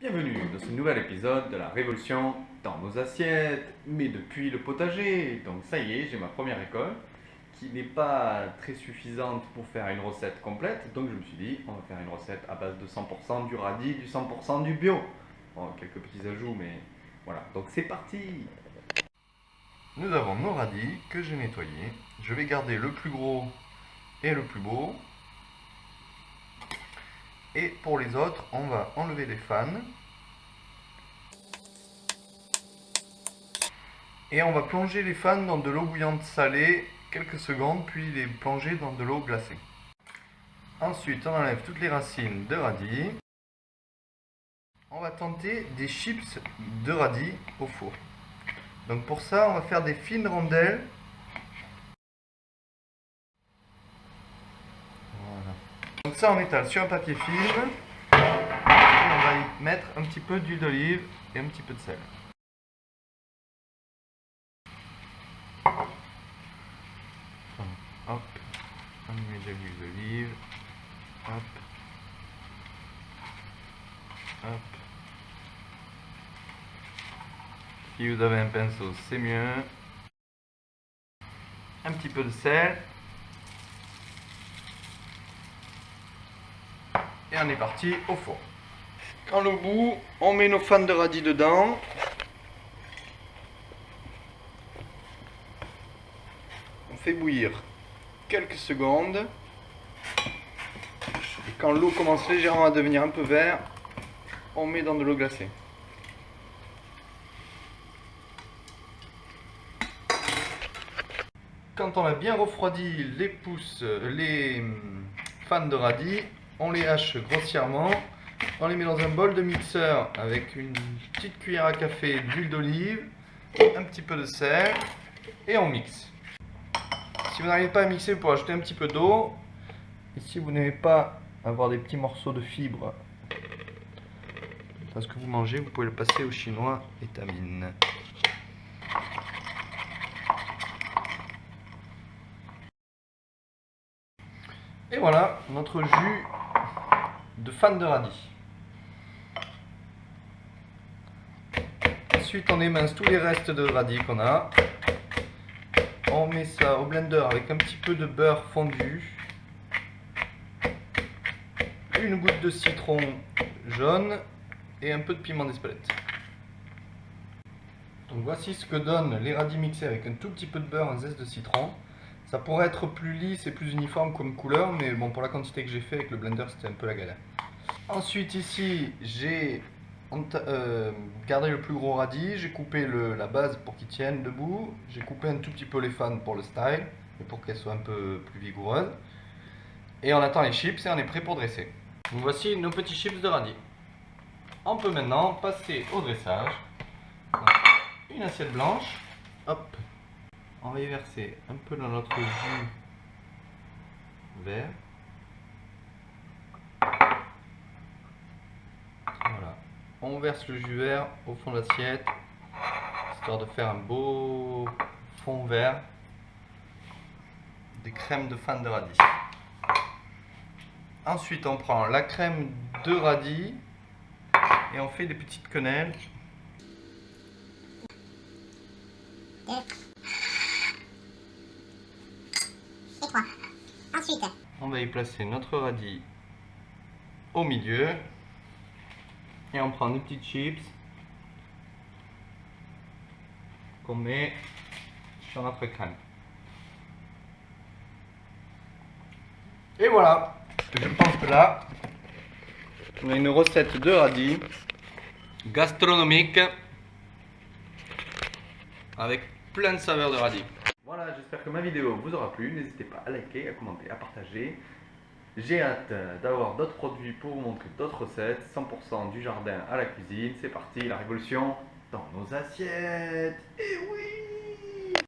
Bienvenue dans ce nouvel épisode de la révolution dans nos assiettes, mais depuis le potager. Donc ça y est, j'ai ma première récolte qui n'est pas très suffisante pour faire une recette complète. Donc je me suis dit, on va faire une recette à base de 100% du radis, du 100% du bio. Bon, quelques petits ajouts, mais voilà. Donc c'est parti. Nous avons nos radis que j'ai nettoyés. Je vais garder le plus gros et le plus beau. Et pour les autres, on va enlever les fans. Et on va plonger les fans dans de l'eau bouillante salée quelques secondes, puis les plonger dans de l'eau glacée. Ensuite, on enlève toutes les racines de radis. On va tenter des chips de radis au four. Donc pour ça, on va faire des fines rondelles. Voilà. Donc ça, on étale sur un papier film. Et on va y mettre un petit peu d'huile d'olive et un petit peu de sel. Hop, on y met de l'huile d'olive. Hop. Hop. Si vous avez un pinceau, c'est mieux. Un petit peu de sel. Et on est parti au four. Quand le bout, on met nos fans de radis dedans. On fait bouillir quelques secondes. Et quand l'eau commence légèrement à devenir un peu vert, on met dans de l'eau glacée. Quand on a bien refroidi les fans de radis, on les hache grossièrement. On les met dans un bol de mixeur avec une petite cuillère à café d'huile d'olive, un petit peu de sel et on mixe. Si vous n'arrivez pas à mixer, vous pouvez ajouter un petit peu d'eau. Et si vous n'aimez pas avoir des petits morceaux de fibres parce que vous mangez, vous pouvez le passer au chinois étamine. Et voilà notre jus de fan de radis. Ensuite, on émince tous les restes de radis qu'on a. On met ça au blender avec un petit peu de beurre fondu, une goutte de citron jaune et un peu de piment d'Espelette. Donc voici ce que donnent les radis mixés avec un tout petit peu de beurre, un zeste de citron. Ça pourrait être plus lisse et plus uniforme comme couleur, mais bon, pour la quantité que j'ai fait avec le blender, c'était un peu la galère. Ensuite ici, j'ai gardé le plus gros radis, j'ai coupé la base pour qu'il tienne debout, j'ai coupé un tout petit peu les fans pour le style, et pour qu'elles soient un peu plus vigoureuses. Et on attend les chips et on est prêt pour dresser. Donc voici nos petits chips de radis. On peut maintenant passer au dressage. Donc, une assiette blanche, hop, on va y verser un peu dans notre jus vert. Voilà, on verse le jus vert au fond de l'assiette, histoire de faire un beau fond vert, des crèmes de fan de radis. Ensuite, on prend la crème de radis et on fait des petites quenelles. Et 3. Ensuite, on va y placer notre radis au milieu et on prend des petites chips qu'on met sur notre crème. Et voilà, je pense que là, on a une recette de radis gastronomique avec plein de saveurs de radis. Voilà, j'espère que ma vidéo vous aura plu. N'hésitez pas à liker, à commenter, à partager. J'ai hâte d'avoir d'autres produits pour vous montrer d'autres recettes. 100% du jardin à la cuisine. C'est parti, la révolution dans nos assiettes. Et oui!